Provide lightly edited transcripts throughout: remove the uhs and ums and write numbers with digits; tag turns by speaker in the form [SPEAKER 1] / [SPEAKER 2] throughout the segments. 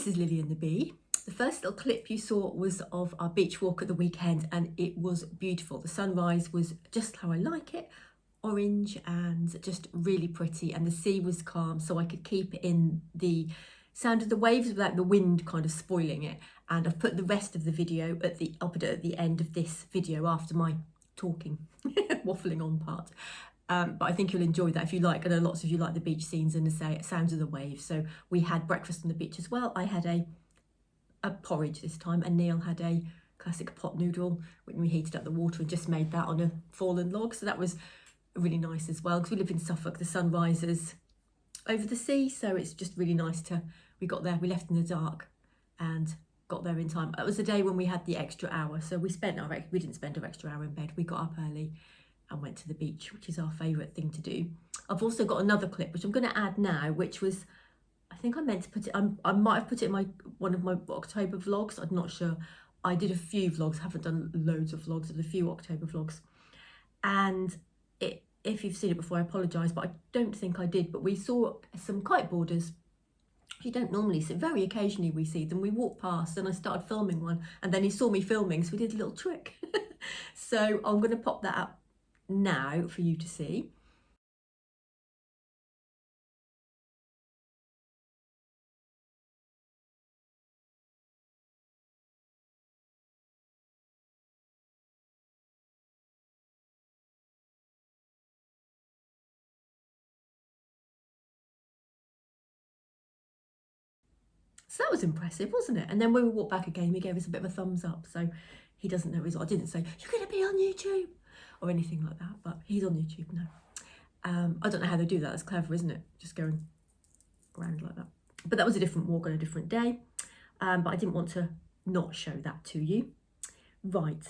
[SPEAKER 1] this is Lily and the Bee. The first little clip you saw was of our beach walk at the weekend, and it was beautiful. The sunrise was just how I like it, orange and just really pretty, and the sea was calm, so I could keep in the sound of the waves without the wind kind of spoiling it. And I've put the rest of the video at the end of this video after my talking, waffling on part. But I think you'll enjoy that if you like. I know lots of you like the beach scenes and the sounds of the waves. So we had breakfast on the beach as well. I had a porridge this time, and Neil had a classic pot noodle when we heated up the water and just made that on a fallen log. So that was really nice as well, because we live in Suffolk. The sun rises over the sea, so it's just really nice we got there, we left in the dark and got there in time. It was the day when we had the extra hour, so we didn't spend our extra hour in bed. We got up early and went to the beach, which is our favourite thing to do. I've also got another clip which I'm going to add now, which was, I think I meant to put it, I might have put it in one of my October vlogs, I'm not sure. I did a few vlogs, haven't done loads of vlogs, but a few October vlogs. And if you've seen it before, I apologise, but I don't think I did. But we saw some kite boarders. You don't normally see, very occasionally we see them. We walked past and I started filming one, and then he saw me filming, so we did a little trick. So I'm going to pop that up now for you to see. So that was impressive, wasn't it? And then when we walked back again, he gave us a bit of a thumbs up. So he doesn't know I didn't say, you're going to be on YouTube or anything like that, but he's on YouTube now. I don't know how they do that. That's clever, isn't it? Just going around like that. But that was a different walk on a different day. But I didn't want to not show that to you. Right,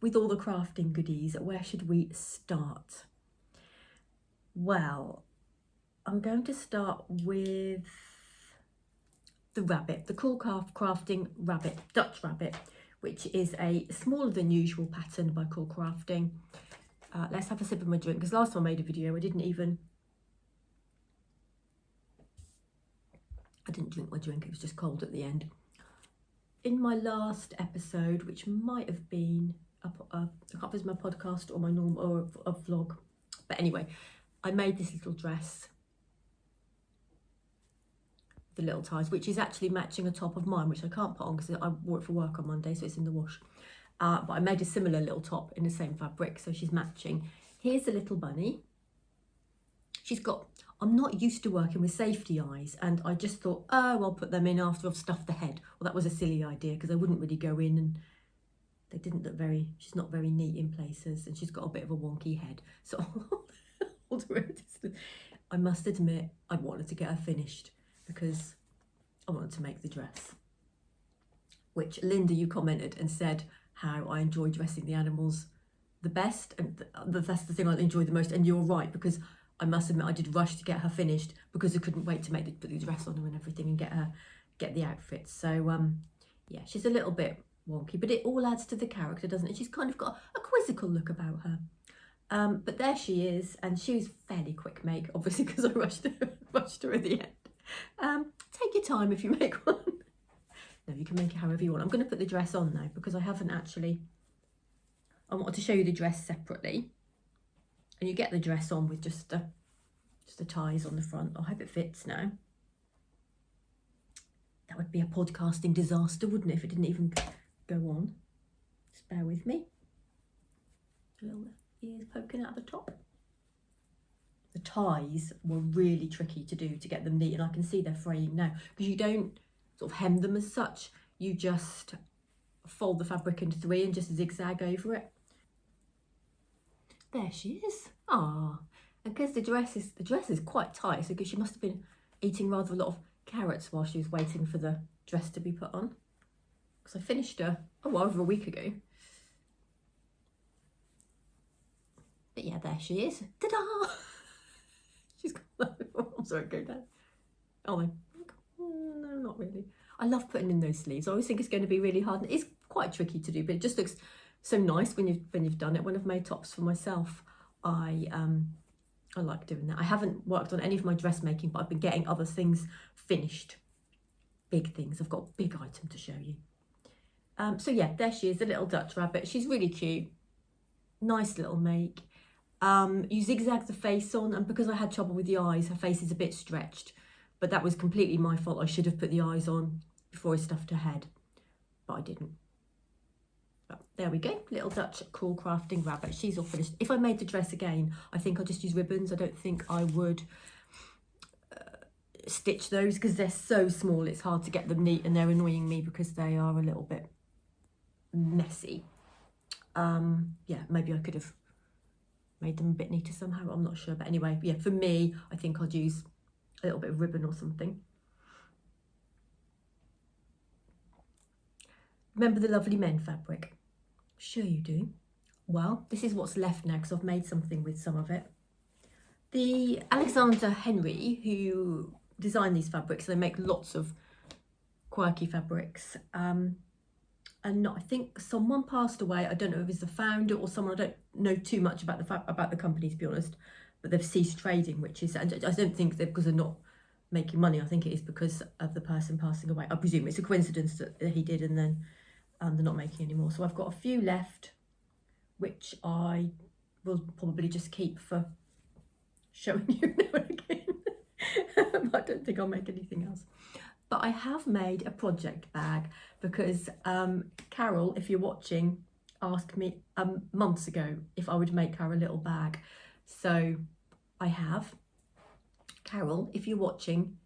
[SPEAKER 1] with all the crafting goodies, where should we start? Well, I'm going to start with the rabbit, the CoolCrafting rabbit, Dutch rabbit, which is a smaller than usual pattern by CoolCrafting. Let's have a sip of my drink, because last time I made a video I didn't drink my drink, it was just cold at the end. In my last episode, which might have been I can't remember if it was my podcast or my normal or a vlog, but anyway, I made this little dress, the little ties, which is actually matching a top of mine, which I can't put on because I wore it for work on Monday, so it's in the wash. But I made a similar little top in the same fabric, so she's matching. Here's the little bunny. I'm not used to working with safety eyes, and I just thought, oh, I'll put them in after I've stuffed the head. Well, that was a silly idea, because they wouldn't really go in, and they didn't look she's not very neat in places, and she's got a bit of a wonky head. So I'll do it. I must admit, I wanted to get her finished, because I wanted to make the dress, which Linda, you commented and said how I enjoy dressing the animals the best, and that's the thing I enjoy the most. And you're right, because I must admit I did rush to get her finished, because I couldn't wait to put the dress on her and everything and get the outfit. So yeah, she's a little bit wonky, but it all adds to the character, doesn't it? She's kind of got a quizzical look about her. But there she is, and she was fairly quick make, obviously, because I rushed her at the end. Take your time if you make one. No, you can make it however you want. I'm going to put the dress on now, because I haven't actually, I wanted to show you the dress separately, and you get the dress on with just the ties on the front. I hope it fits now. That would be a podcasting disaster, wouldn't it, if it didn't even go on. Just bear with me. Little ears poking out the top. The ties were really tricky to do, to get them neat, and I can see they're fraying now, because you don't sort of hem them as such, you just fold the fabric into three and just zigzag over it. There she is. Ah, and because the dress is quite tight, so because she must have been eating rather a lot of carrots while she was waiting for the dress to be put on, because I finished her over a week ago. But yeah, there she is. Ta-da! She's got that. I'm sorry, go down. Oh no, not really. I love putting in those sleeves. I always think it's going to be really hard, and it's quite tricky to do, but it just looks so nice when you've done it. When I've made tops for myself, I like doing that. I haven't worked on any of my dressmaking, but I've been getting other things finished big things. I've got a big item to show you. So yeah, there she is, the little Dutch rabbit. She's really cute. Nice little make. You zigzag the face on, and because I had trouble with the eyes, her face is a bit stretched, but that was completely my fault. I should have put the eyes on before I stuffed her head, but I didn't. But there we go, little Dutch CoolCrafting rabbit. She's all finished. If I made the dress again, I think I'll just use ribbons. I don't think I would stitch those because they're so small. It's hard to get them neat, and they're annoying me because they are a little bit messy. Yeah, maybe I could have made them a bit neater somehow, I'm not sure, but anyway, yeah, for me, I think I'd use a little bit of ribbon or something. Remember the lovely men fabric? Sure you do. Well, this is what's left now because I've made something with some of it. The Alexander Henry, who designed these fabrics, they make lots of quirky fabrics, and I think someone passed away. I don't know if it's the founder or someone. I don't know too much about the company, to be honest, but they've ceased trading, which is, and I don't think they're because they're not making money. I think it is because of the person passing away. I presume it's a coincidence that he did, and then they're not making anymore. So I've got a few left, which I will probably just keep for showing you now and again. I don't think I'll make anything else. But I have made a project bag because Carol, if you're watching, asked me months ago if I would make her a little bag. So I have. Carol, if you're watching,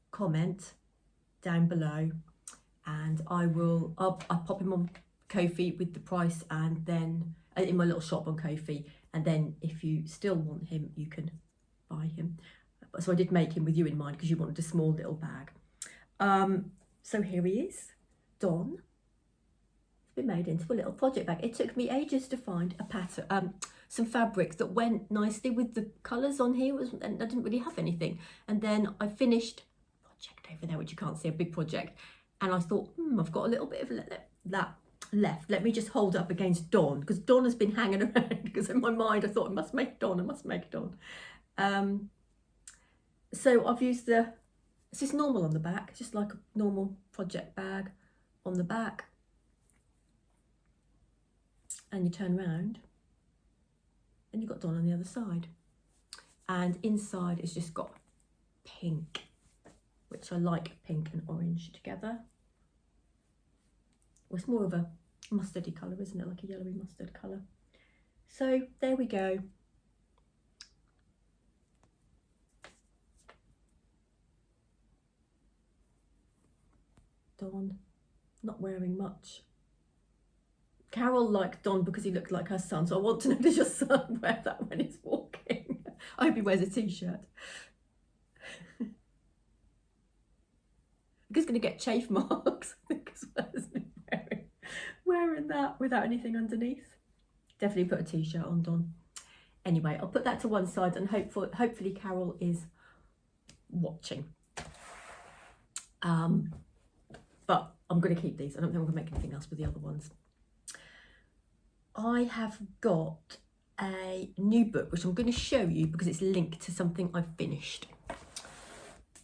[SPEAKER 1] comment down below and I'll pop him on Ko-fi with the price, and then in my little shop on Ko-fi, and then if you still want him, you can buy him. So I did make him with you in mind because you wanted a small little bag. So here he is, Don. It's been made into a little project bag. It took me ages to find a pattern, some fabrics that went nicely with the colours on here, and I didn't really have anything. And then I finished a project over there, which you can't see, a big project. And I thought, I've got a little bit of that left. Let me just hold up against Don, because Don has been hanging around, because in my mind I thought I must make Don. So I've used it's just normal on the back, just like a normal project bag on the back. And you turn around and you've got Don on the other side. And inside it's just got pink, which I like pink and orange together. Well, it's more of a mustardy colour, isn't it? Like a yellowy mustard colour. So there we go. Don, not wearing much. Carol liked Don because he looked like her son, so I want to know, does your son wear that when he's walking? I hope he wears a t-shirt. He's going to get chafe marks, I think, as well, isn't he, wearing that without anything underneath. Definitely put a t-shirt on Don. Anyway, I'll put that to one side, and hopefully Carol is watching. But I'm going to keep these. I don't think I'm going to make anything else with the other ones. I have got a new book, which I'm going to show you because it's linked to something I've finished.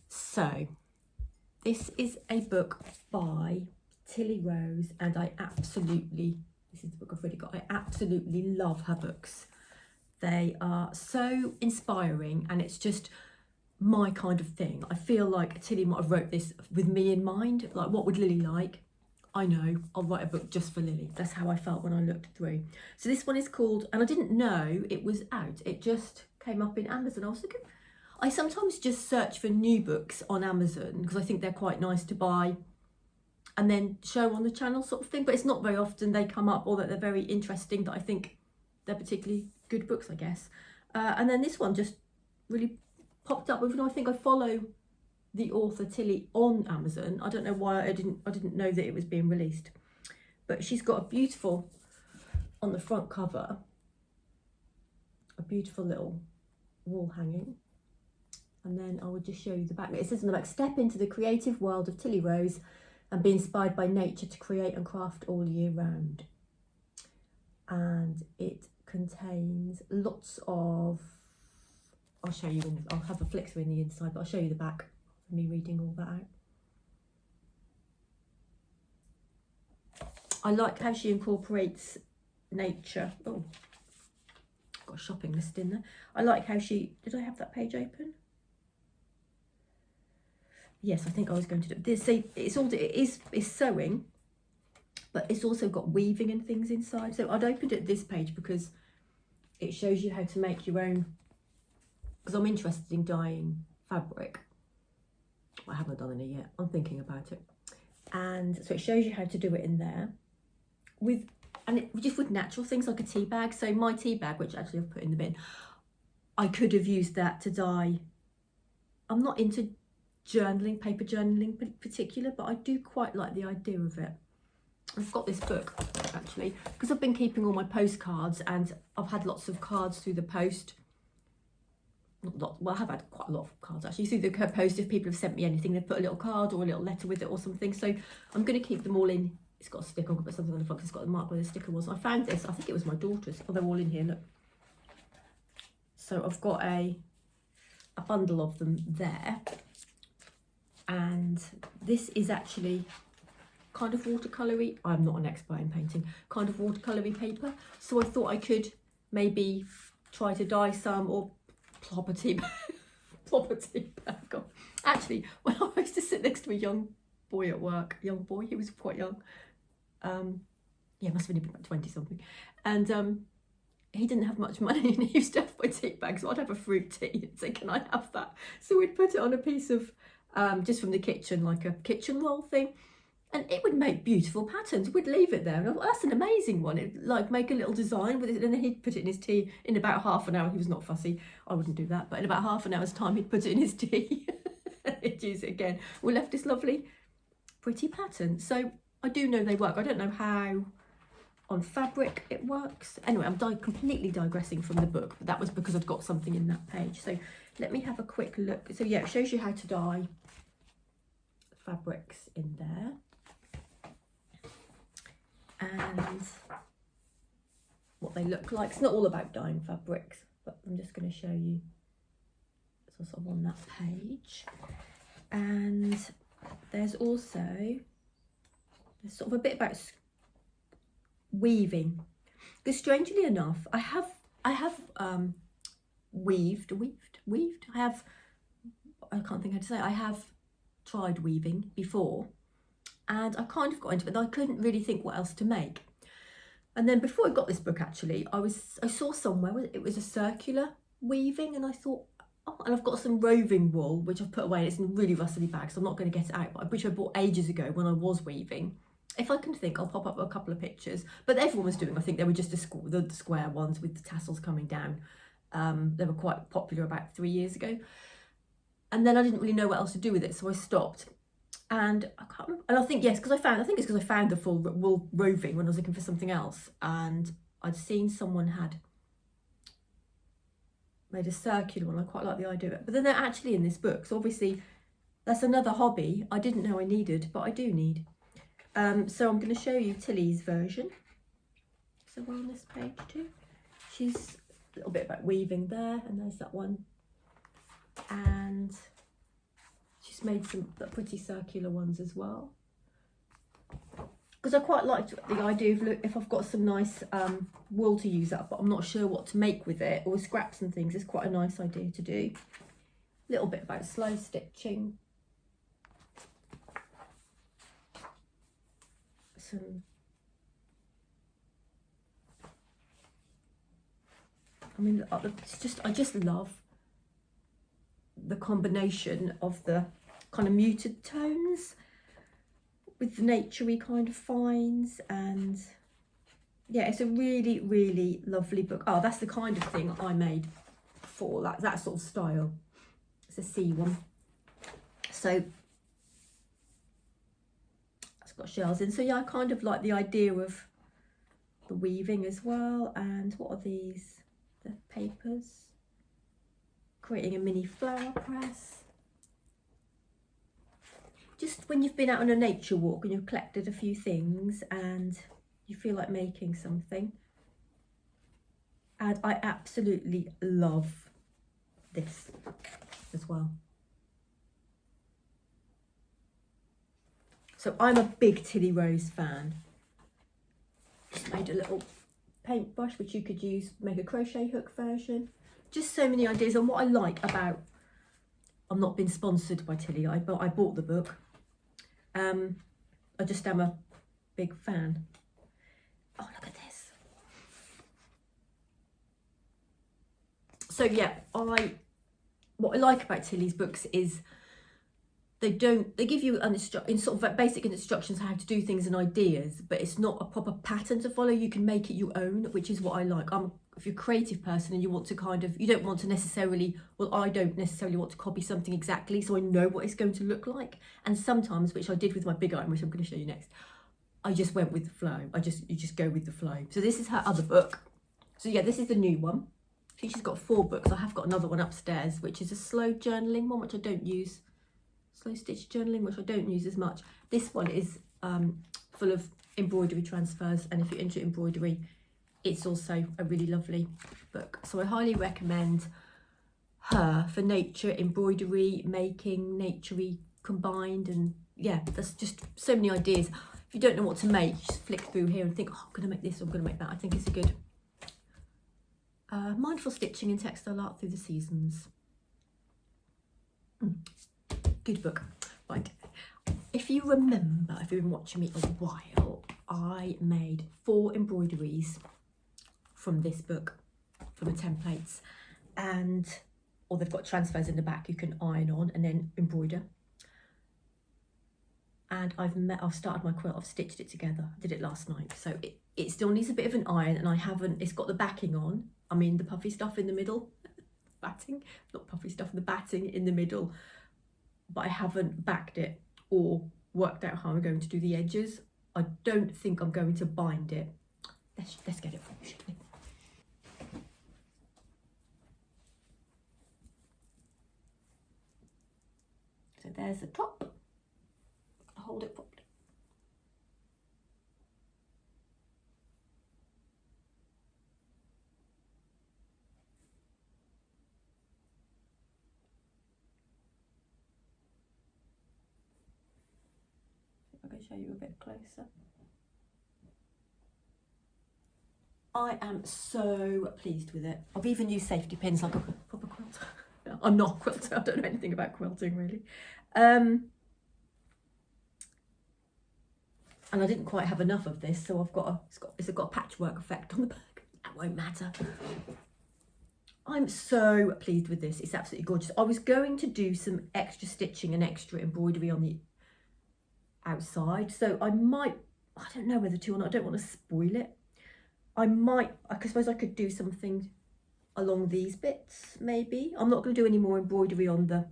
[SPEAKER 1] So this is a book by Tilly Rose, and this is the book I've already got. I absolutely love her books. They are so inspiring, and it's just my kind of thing. I feel like Tilly might have wrote this with me in mind. Like, what would Lily like? I know, I'll write a book just for Lily. That's how I felt when I looked through. So this one is called, and I didn't know it was out. It just came up in Amazon. I was thinking, I sometimes just search for new books on Amazon because I think they're quite nice to buy and then show on the channel sort of thing. But it's not very often they come up, or that they're very interesting, that I think they're particularly good books, I guess. And then this one just really popped up, even though I think I follow the author Tilly on Amazon. I don't know why I didn't know that it was being released. But she's got a beautiful, on the front cover, a beautiful little wall hanging. And then I would just show you the back. It says on the back, step into the creative world of Tilly Rose and be inspired by nature to create and craft all year round. And it contains lots of, I'll show you, I'll have a flick through in the inside, but I'll show you the back of me reading all that out. I like how she incorporates nature. Oh, got a shopping list in there. I like how she, did I have that page open? Yes, I think I was going to do this. See, it's sewing, but it's also got weaving and things inside. So I'd opened it this page because it shows you how to make your own, because I'm interested in dyeing fabric. I haven't done any yet. I'm thinking about it. And so it shows you how to do it in there just with natural things like a tea bag. So my tea bag, which actually I've put in the bin, I could have used that to dye. I'm not into journaling, paper journaling in particular, but I do quite like the idea of it. I've got this book actually because I've been keeping all my postcards, and I've had lots of cards through the post. Well, I have had quite a lot of cards actually through the post. If people have sent me anything, they've put a little card or a little letter with it or something. So I'm going to keep them all in. It's got a sticker. I'm going to put something on the front because it's got the mark where the sticker was. I found this. I think it was my daughter's. Oh, they're all in here. Look. So I've got a bundle of them there, and this is actually kind of watercolory. I'm not an expert in painting. Kind of watercolory paper. So I thought I could maybe try to dye some or plop a tea bag on. Actually, when I used to sit next to a young boy at work, he was quite young. Yeah, must have been about 20 something, and he didn't have much money, and he used to have my tea bag, so I'd have a fruit tea and say, can I have that? So we'd put it on a piece of just from the kitchen, like a kitchen roll thing, and it would make beautiful patterns. We'd leave it there, and I thought, that's an amazing one. It'd like make a little design with it, and then he'd put it in his tea in about half an hour. He was not fussy. I wouldn't do that, but in about half an hour's time, he'd put it in his tea. He'd use it again. We left this lovely, pretty pattern. So I do know they work. I don't know how on fabric it works. Anyway, I'm completely digressing from the book, but that was because I'd got something in that page. So let me have a quick look. So yeah, it shows you how to dye fabrics in there. And what they look like. It's not all about dyeing fabrics, but I'm just going to show you sort of on that page. And there's also sort of a bit about weaving, because strangely enough, I have weaved. I can't think how to say it. I have tried weaving before, and I kind of got into it, but I couldn't really think what else to make. And then before I got this book, actually, I saw somewhere it was a circular weaving, and I thought, oh, and I've got some roving wool which I've put away. It's in a really rustly bag, so I'm not going to get it out, which I bought ages ago when I was weaving. If I can think, I'll pop up a couple of pictures. But everyone was doing, I think they were just the square ones with the tassels coming down. They were quite popular about 3 years ago. And then I didn't really know what else to do with it, so I stopped. And I can't remember. And I think, yes, I think it's because I found the full wool roving when I was looking for something else. And I'd seen someone had made a circular one. I quite like the idea of it. But then they're actually in this book. So obviously that's another hobby I didn't know I needed, but I do need. So I'm going to show you Tilly's version. So we're on this page too. She's a little bit about weaving there, and there's that one. And she's made some pretty circular ones as well. Because I quite liked the idea of, look, if I've got some nice wool to use up, but I'm not sure what to make with it, or with scraps and things, it's quite a nice idea to do. A little bit about slow stitching. I mean, I just love the combination of the kind of muted tones with the naturey kind of finds, and yeah, it's a really, really lovely book. Oh, that's the kind of thing I made for that sort of style. It's a C one. So it's got shells in. So yeah, I kind of like the idea of the weaving as well. And what are these? The papers. Creating a mini flower press. Just when you've been out on a nature walk and you've collected a few things and you feel like making something. And I absolutely love this as well. So I'm a big Tilly Rose fan. made a little paintbrush which you could use, make a crochet hook version. Just so many ideas. And what I like about, I'm not being sponsored by Tilly, I bought the book. I just am a big fan. Oh, look at this. So yeah, what I like about Tilly's books is they give you in sort of basic instructions how to do things and ideas, but it's not a proper pattern to follow. You can make it your own, which is what I like. If you're a creative person and you want to you don't want to necessarily, well, I don't necessarily want to copy something exactly, so I know what it's going to look like. And sometimes, which I did with my big item, which I'm going to show you next, I just went with the flow. You just go with the flow. So this is her other book. So yeah, this is the new one. She's got 4 books. I have got another one upstairs, which is a slow journaling one, which I don't use. Slow stitch journaling, which I don't use as much. This one is full of embroidery transfers, and if you're into embroidery, it's also a really lovely book. So I highly recommend her for nature, embroidery, making, naturey combined, and yeah, there's just so many ideas. If you don't know what to make, just flick through here and think, oh, I'm going to make this, or I'm going to make that. I think it's a good mindful stitching and textile art through the seasons. Good book. Right. If you remember, if you've been watching me a while, I made 4 embroideries from this book, from the templates, or they've got transfers in the back you can iron on and then embroider. And I've started my quilt. I've stitched it together. I did it last night, so it still needs a bit of an iron, and it's got the backing on. I mean the puffy stuff in the middle, batting, not puffy stuff, the batting in the middle. But I haven't backed it or worked out how I'm going to do the edges. I don't think I'm going to bind it. Let's get it finished. So there's the top. I'll hold it properly. I can show you a bit closer. I am so pleased with it. I've even used safety pins like a proper quilter. I'm not a quilter, I don't know anything about quilting really. And I didn't quite have enough of this, so it's got a patchwork effect on the back. That won't matter. I'm so pleased with this. It's absolutely gorgeous. I was going to do some extra stitching and extra embroidery on the outside, so I don't know whether to or not. I don't want to spoil it. I suppose I could do something along these bits, maybe. I'm not going to do any more embroidery on the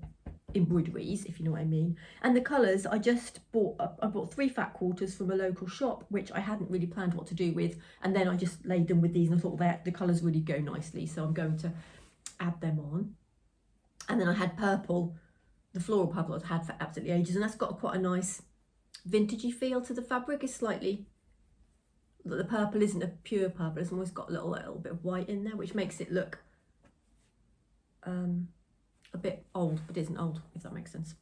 [SPEAKER 1] embroideries, if you know what I mean. And the colours, I bought 3 fat quarters from a local shop, which I hadn't really planned what to do with, and then I just laid them with these, and I thought the colours really go nicely, so I'm going to add them on. And then I had purple, the floral purple I've had for absolutely ages, and that's got quite a nice vintagey feel to the fabric. It's slightly, the purple isn't a pure purple, it's almost got a little bit of white in there, which makes it look a bit old, but isn't old, if that makes sense.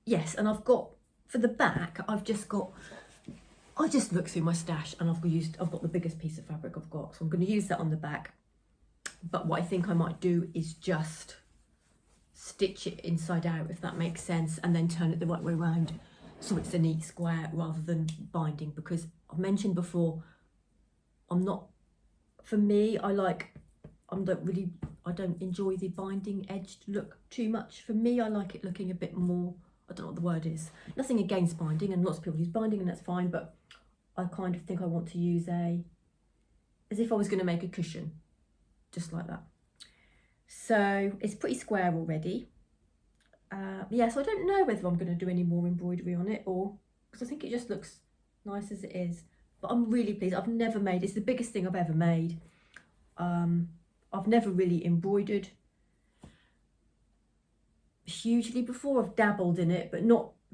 [SPEAKER 1] Yes, and I've got, for the back, I just looked through my stash, and I've got the biggest piece of fabric I've got, so I'm going to use that on the back. But what I think I might do is just stitch it inside out, if that makes sense, and then turn it the right way around so it's a neat square rather than binding, because I've mentioned before, I don't enjoy the binding edged look too much. For me, I like it looking a bit more, I don't know what the word is, nothing against binding, and lots of people use binding and that's fine, but I kind of think I want to use as if I was going to make a cushion, just like that. So it's pretty square already. Yeah, so I don't know whether I'm going to do any more embroidery on it, or because I think it just looks nice as it is. But I'm really pleased. I've never made, it's the biggest thing I've ever made. I've never really embroidered hugely before. I've dabbled in it, but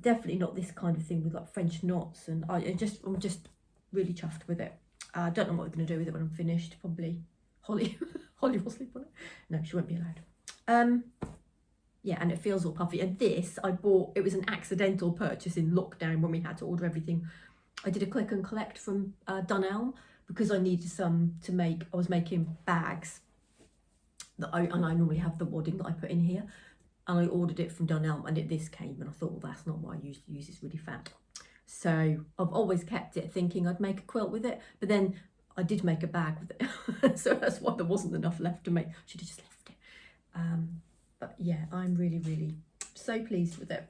[SPEAKER 1] definitely not this kind of thing with like French knots, and I'm just really chuffed with it. I don't know what we're going to do with it when I'm finished. Probably Holly will sleep on it. No, she won't be allowed. Yeah, and it feels all puffy. And this I bought, it was an accidental purchase in lockdown when we had to order everything I did a click and collect from Dunelm because I needed some to make. I was making bags and I normally have the wadding that I put in here, and I ordered it from Dunelm, and this came, and I thought, well, that's not what I usually use. It's really fat. So I've always kept it thinking I'd make a quilt with it, but then I did make a bag with it. So that's why there wasn't enough left to make. Should have just left it. But yeah, I'm really, really so pleased with it.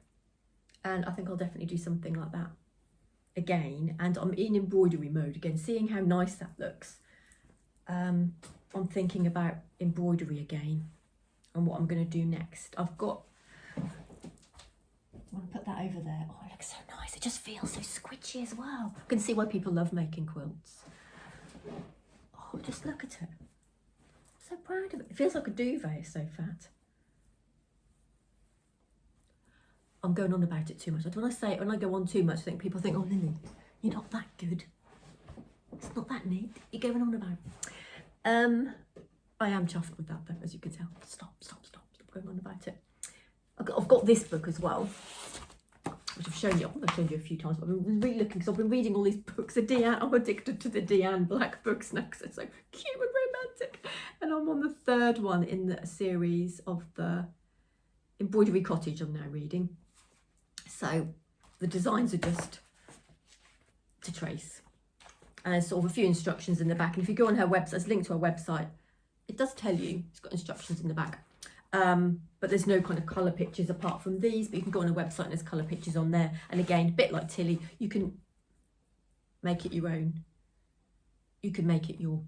[SPEAKER 1] And I think I'll definitely do something like that again. And I'm in embroidery mode again, seeing how nice that looks. I'm thinking about embroidery again and what I'm going to do next. I'm going to put that over there. Oh, it looks so nice. It just feels so squidgy as well. I can see why people love making quilts. Oh, just look at it. I'm so proud of it. It feels like a duvet. It's so fat. I'm going on about it too much. When I go on too much, I think people think, oh, Lily, you're not that good. It's not that neat. You're going on about. I am chuffed with that though, as you can tell. Stop going on about it. I've got this book as well, which I've shown you. I think I've shown you a few times, but I've been really looking because I've been reading all these books. I'm addicted to the Deanne Black books now because they're so cute and romantic. And I'm on the third one in the series of the Embroidery Cottage I'm now reading. So the designs are just to trace. And there's sort of a few instructions in the back. And if you go on her website, there's a link to her website. It does tell you, it's got instructions in the back. But there's no kind of colour pictures apart from these. But you can go on a website and there's colour pictures on there. And again, a bit like Tilly, you can make it your own. You can make it your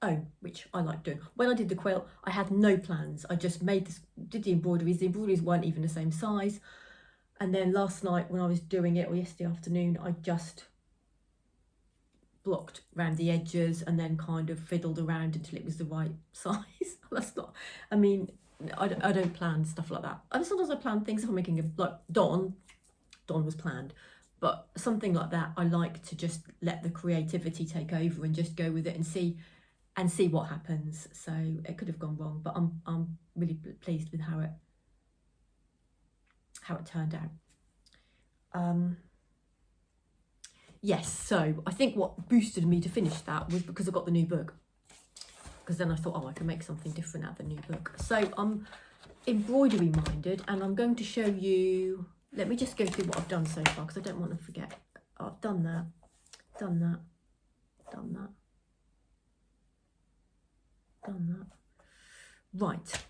[SPEAKER 1] own, which I like doing. When I did the quilt, I had no plans. I just did the embroideries. The embroideries weren't even the same size. And then last night when I was doing it, or yesterday afternoon, I just blocked around the edges and then kind of fiddled around until it was the right size. That's not, I mean, I don't plan stuff like that. Sometimes I plan things if I'm making like Dawn was planned, but something like that, I like to just let the creativity take over and just go with it and see what happens. So it could have gone wrong, but I'm really pleased with how it turned out. Yes, so I think what boosted me to finish that was because I got the new book. Because then I thought, oh, I can make something different out of the new book. So I'm embroidery minded, and I'm going to show you. Let me just go through what I've done so far because I don't want to forget. I've done that, done that, done that, done that. Right.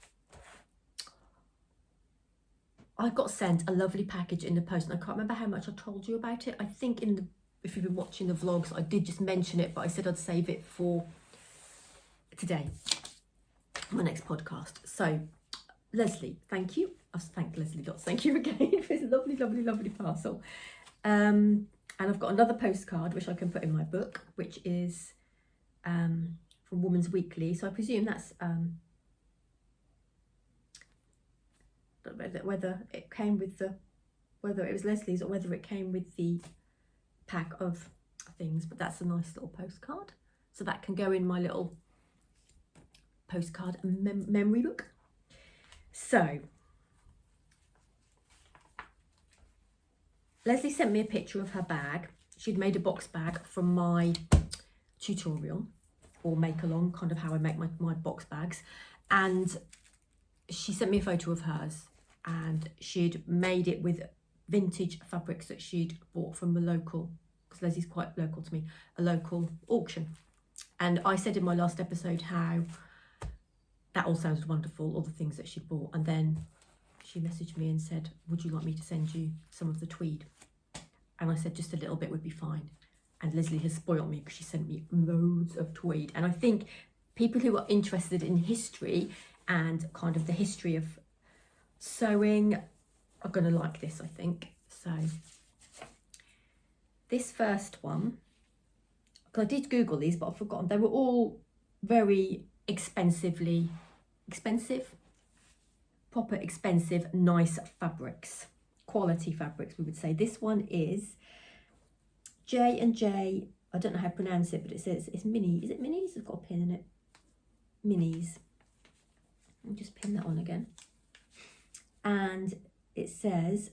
[SPEAKER 1] I got sent a lovely package in the post, and I can't remember how much I told you about it. I think if you've been watching the vlogs, I did just mention it, but I said I'd save it for today, my next podcast. So Leslie, thank you. I've thanked Leslie lots. Thank you again for this lovely, lovely, lovely parcel. And I've got another postcard which I can put in my book, which is from Woman's Weekly. So I presume that's whether it came with whether it was Leslie's or whether it came with the pack of things, but that's a nice little postcard. So that can go in my little postcard memory book. So Leslie sent me a picture of her bag. She'd made a box bag from my tutorial or make along, kind of how I make my box bags, and she sent me a photo of hers, and she'd made it with vintage fabrics that she'd bought from a local, because Leslie's quite local to me, a local auction. And I said in my last episode how that all sounded wonderful, all the things that she'd bought. And then she messaged me and said, would you like me to send you some of the tweed? And I said, just a little bit would be fine. And Leslie has spoiled me because she sent me loads of tweed. And I think people who are interested in history and kind of the history of sewing are going to like this, I think. So this first one, because I did Google these, but I've forgotten. They were all very expensive, proper expensive, nice fabrics, quality fabrics, we would say. This one is J&J, I don't know how to pronounce it, but it says it's mini. Is it minis? It's got a pin in it. Minis. I'll just pin that on again. And it says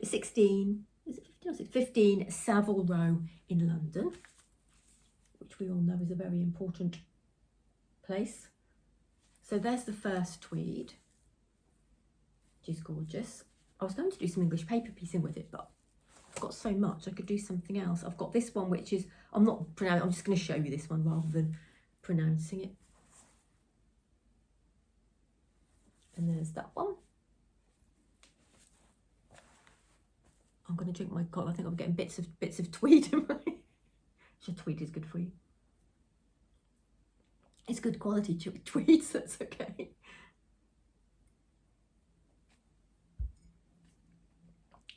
[SPEAKER 1] 16, is it 15 Savile Row in London, which we all know is a very important place. So there's the first tweed, which is gorgeous. I was going to do some English paper piecing with it, but I've got so much I could do something else. I've got this one, which is, I'm just going to show you this one rather than pronouncing it. And there's that one. I'm going to drink my coffee. I think I'm getting bits of tweed in my. Sure, tweed is good for you. It's good quality tweed, so it's okay.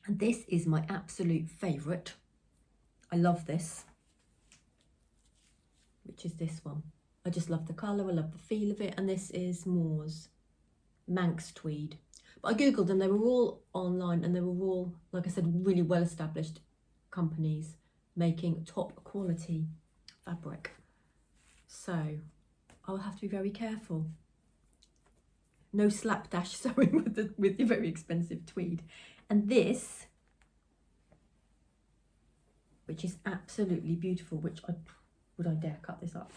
[SPEAKER 1] And this is my absolute favourite. I love this, which is this one. I just love the colour, I love the feel of it, and this is Moore's Manx tweed. But I googled them, they were all online, and they were all, like I said, really well established companies making top quality fabric. So I'll have to be very careful. No slapdash sewing with the very expensive tweed. And this, which is absolutely beautiful, which would I dare cut this up?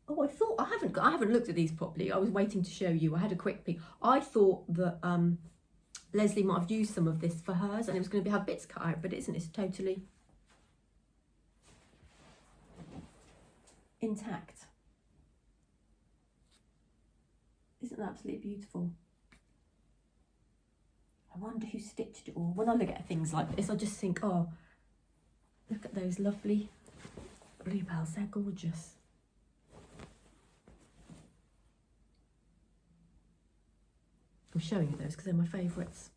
[SPEAKER 1] Oh, I haven't looked at these properly. I was waiting to show you. I had a quick peek. I thought that Leslie might have used some of this for hers and it was going to have bits cut out, but it isn't. It's totally intact. Isn't that absolutely beautiful? I wonder who stitched it all. When I look at things like this, I just think, oh, look at those lovely bluebells. They're gorgeous. I'm showing you those because they're my favourites.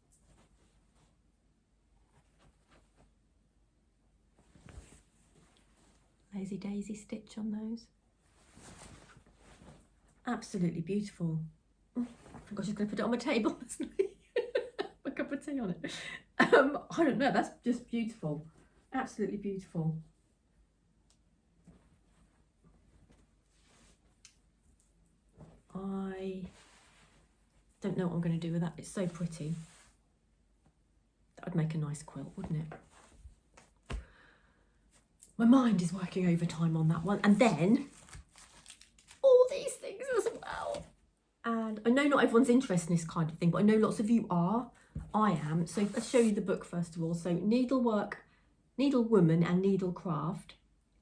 [SPEAKER 1] Lazy daisy stitch on those. Absolutely beautiful. Oh, I think I was just going to put it on my table. My cup of tea on it. I don't know, that's just beautiful. Absolutely beautiful. I don't know what I'm going to do with that. It's so pretty. That would make a nice quilt, wouldn't it? My mind is working overtime on that one. And then all these things as well. And I know not everyone's interested in this kind of thing, but I know lots of you are. I am. So let's show you the book first of all. So Needlework, Needlewoman and Needlecraft,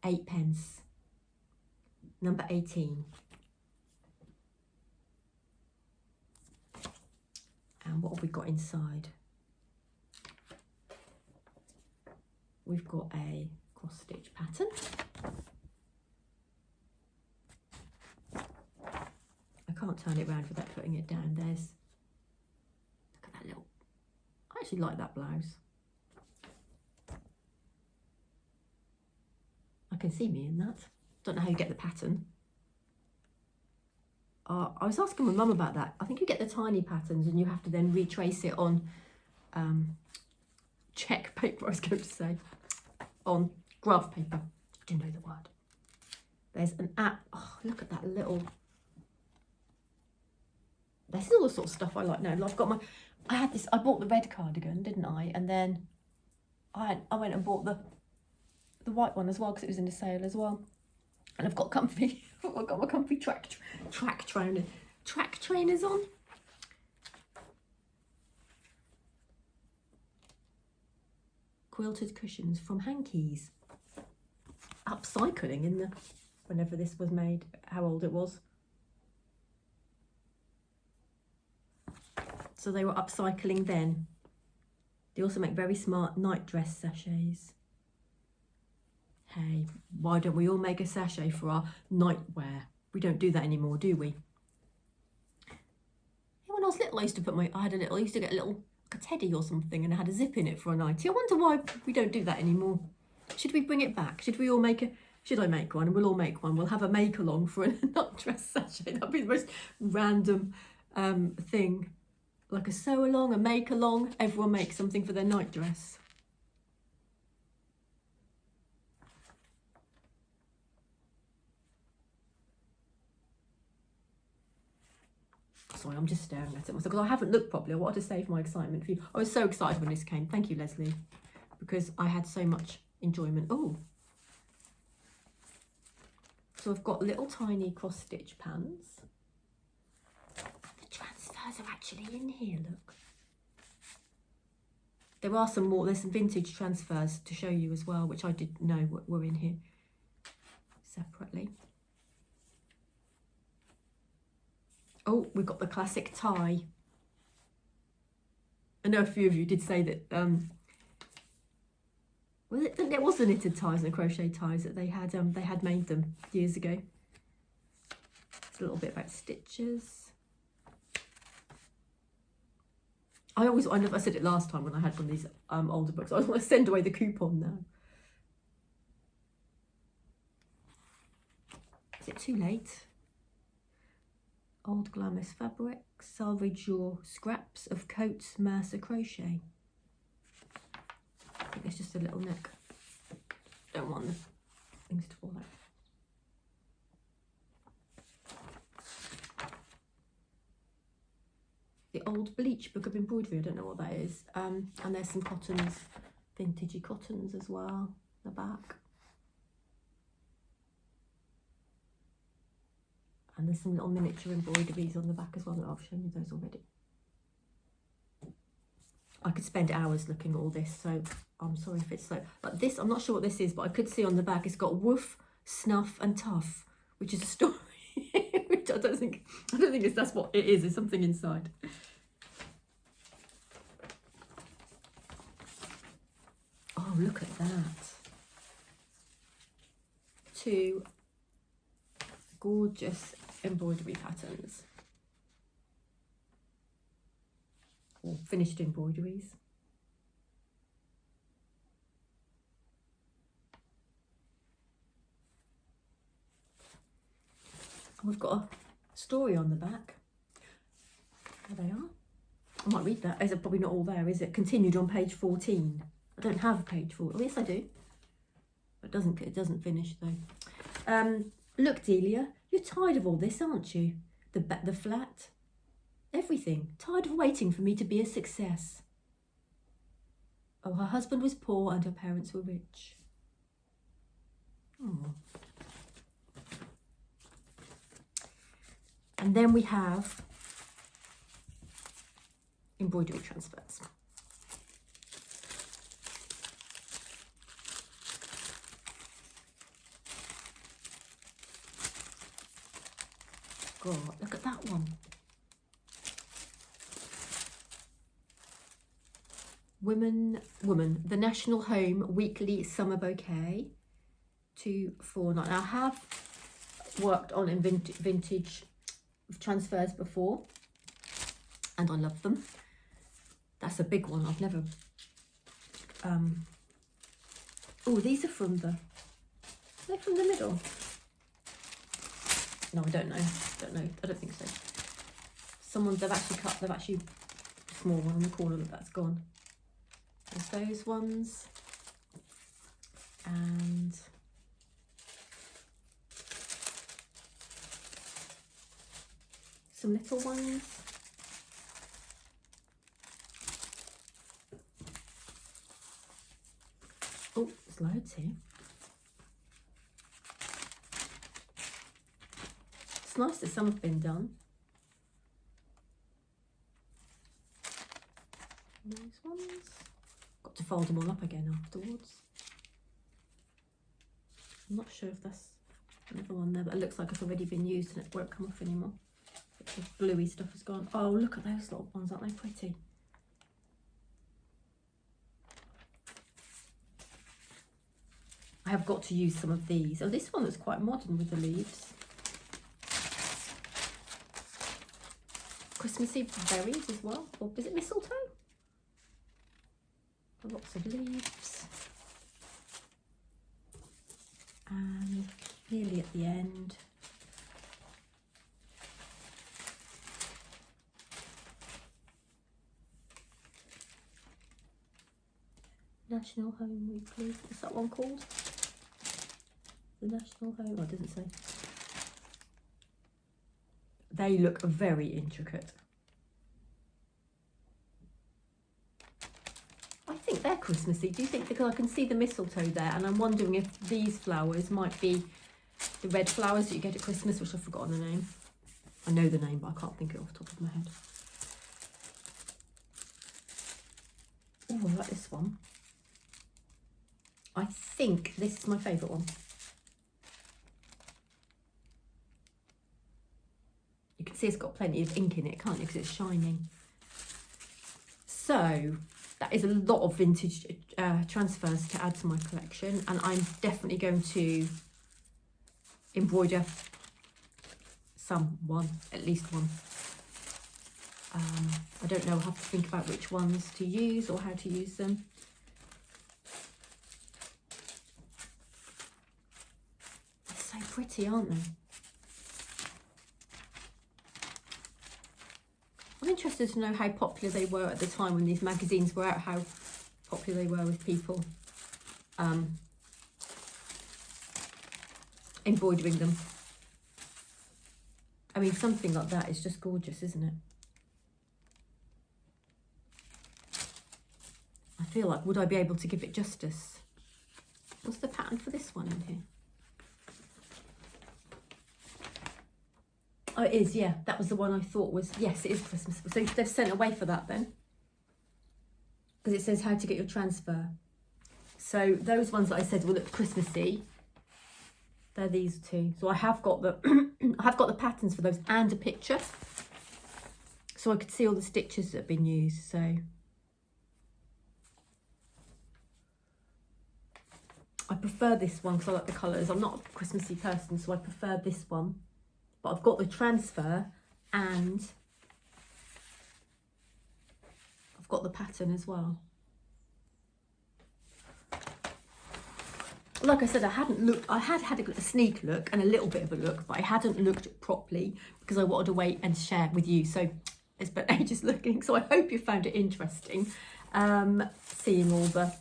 [SPEAKER 1] 8d. Number 18. And what have we got inside? We've got a cross stitch pattern. I can't turn it around without putting it down. There's, look at that little, I actually like that blouse. I can see me in that. Don't know how you get the pattern. I was asking my mum about that. I think you get the tiny patterns and you have to then retrace it on check paper, I was going to say, on graph paper. I didn't know the word. There's an app. Oh, look at that little. This is all the sort of stuff I like now. I've got my, I bought the red cardigan, didn't I? And then I went and bought the white one as well because it was in the sale as well. And I've got comfy, I've got my comfy track trainers on. Quilted cushions from Hankies. Upcycling in the, whenever this was made, how old it was. So they were upcycling then. They also make very smart night dress sachets. Hey, why don't we all make a sachet for our nightwear? We don't do that anymore, do we? When I was little, I used to get a little, like a teddy or something, and it had a zip in it for a nightie. I wonder why we don't do that anymore. Should we bring it back? Should we all make should I make one? We'll all make one. We'll have a make along for a night dress sachet. That'd be the most random thing. Like a sew along, a make along. Everyone makes something for their night dress. Sorry, I'm just staring at it myself because I haven't looked properly. I wanted to save my excitement for you. I was so excited when this came. Thank you, Leslie, because I had so much enjoyment. Oh, so I've got little tiny cross stitch pans. The transfers are actually in here, look. There are some more, there's some vintage transfers to show you as well, which I didn't know were in here separately. Oh, we've got the classic tie. I know a few of you did say that, well, it was the knitted ties and the crochet ties that they had made them years ago. It's a little bit about stitches. I said it last time when I had one of these older books. I always want to send away the coupon now. Is it too late? Old glamorous fabric, salvage your scraps of Coats Mercer crochet. I think it's just a little neck. Don't want the things to fall out. The old bleach book of embroidery, I don't know what that is. And there's some cottons, vintagey cottons as well, the back. And there's some little miniature embroideries on the back as well. I've shown you those already. I could spend hours looking at all this, so I'm sorry if it's slow. But this, I'm not sure what this is, but I could see on the back it's got woof, snuff and tough, which is a story, which I don't think that's what it is. There's something inside. Oh, look at that. 2 gorgeous embroidery patterns, or finished embroideries. And we've got a story on the back. There they are. I might read that. Is it probably not all there, is it? Continued on page 14. I don't have page 4. Oh yes, I do. It doesn't finish though. Look, Delia, you're tired of all this, aren't you? The flat, everything. Tired of waiting for me to be a success. Oh, her husband was poor and her parents were rich. Oh. And then we have embroidery transfers. God, look at that one. Woman, the National Home Weekly Summer Bouquet, 249. I have worked on vintage transfers before, and I love them. That's a big one. I've never. Oh, these are from the. They're from the middle. No, I don't know. I don't think so. They've actually a small one on the corner that's gone. There's those ones. And some little ones. Oh, there's loads here. It's nice that some have been done. Those ones. Got to fold them all up again afterwards. I'm not sure if that's another one there, but it looks like it's already been used and it won't come off anymore. The bluey stuff has gone. Oh, look at those little ones, aren't they pretty? I have got to use some of these. Oh, this one looks quite modern with the leaves. Christmassy berries as well. Or is it mistletoe? Lots of leaves. And nearly at the end. National Home Weekly. What's that one called? The National Home. Oh, it doesn't say. They look very intricate. I think they're Christmassy. Do you think? Because I can see the mistletoe there, and I'm wondering if these flowers might be the red flowers that you get at Christmas, which I've forgotten the name. I know the name, but I can't think of it off the top of my head. Oh, I like this one. I think this is my favourite one. You can see it's got plenty of ink in it, can't you? Because it's shining. So that is a lot of vintage transfers to add to my collection, and I'm definitely going to embroider at least one. I don't know, I'll have to think about which ones to use or how to use them. They're so pretty, aren't they? I'm interested to know how popular they were at the time when these magazines were out, how popular they were with people embroidering them. I mean, something like that is just gorgeous, isn't it? I feel like, would I be able to give it justice? What's the pattern for this one in here? Oh, it is, yeah. That was the one I thought was, yes, it is Christmas. So they've sent away for that then. Because it says how to get your transfer. So those ones that I said will look Christmassy. They're these two. So I have got the I have got the patterns for those and a picture. So I could see all the stitches that have been used. So I prefer this one because I like the colours. I'm not a Christmassy person, so I prefer this one. But I've got the transfer and I've got the pattern as well. Like I said, I hadn't looked, I had a sneak look and a little bit of a look, but I hadn't looked properly because I wanted to wait and share with you. So it's been ages looking. So I hope you found it interesting, seeing all the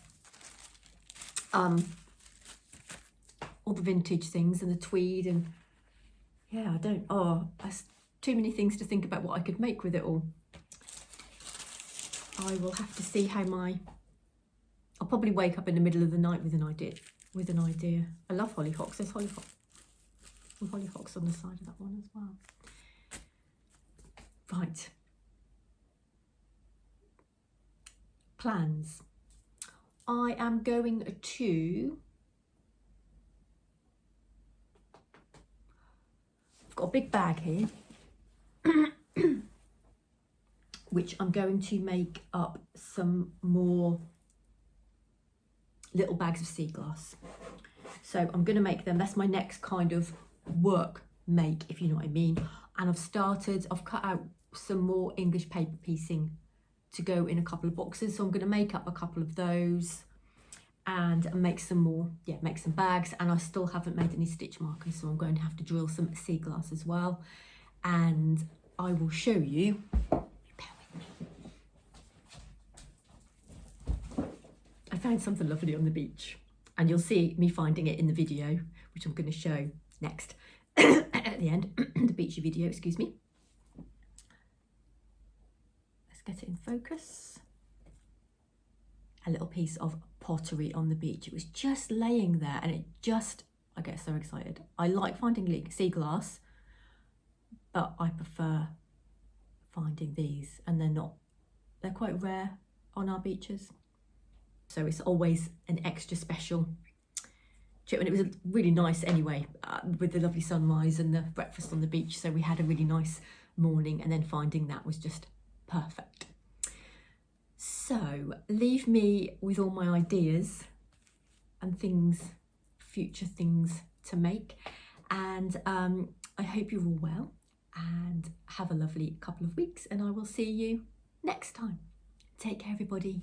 [SPEAKER 1] vintage things and the tweed and yeah, there's too many things to think about what I could make with it all. I will have to see how I'll probably wake up in the middle of the night with an idea. I love hollyhocks. There's hollyhocks on the side of that one as well. Right. Plans. I am going to... I've got a big bag here, which I'm going to make up some more little bags of sea glass. So I'm going to make them. That's my next kind of work make, if you know what I mean. And I've cut out some more English paper piecing to go in a couple of boxes. So I'm going to make up a couple of those and make some more, make some bags. And I still haven't made any stitch markers, so I'm going to have to drill some sea glass as well. And I will show you. I found something lovely on the beach, and you'll see me finding it in the video, which I'm going to show next at the end. The beachy video, excuse me. Let's get it in focus. A little piece of pottery on the beach. It was just laying there, and I get so excited. I like finding sea glass, but I prefer finding these, and they're quite rare on our beaches. So it's always an extra special trip, and it was really nice anyway, with the lovely sunrise and the breakfast on the beach. So we had a really nice morning, and then finding that was just perfect. So leave me with all my ideas and future things to make, and I hope you're all well and have a lovely couple of weeks, and I will see you next time. Take care, everybody.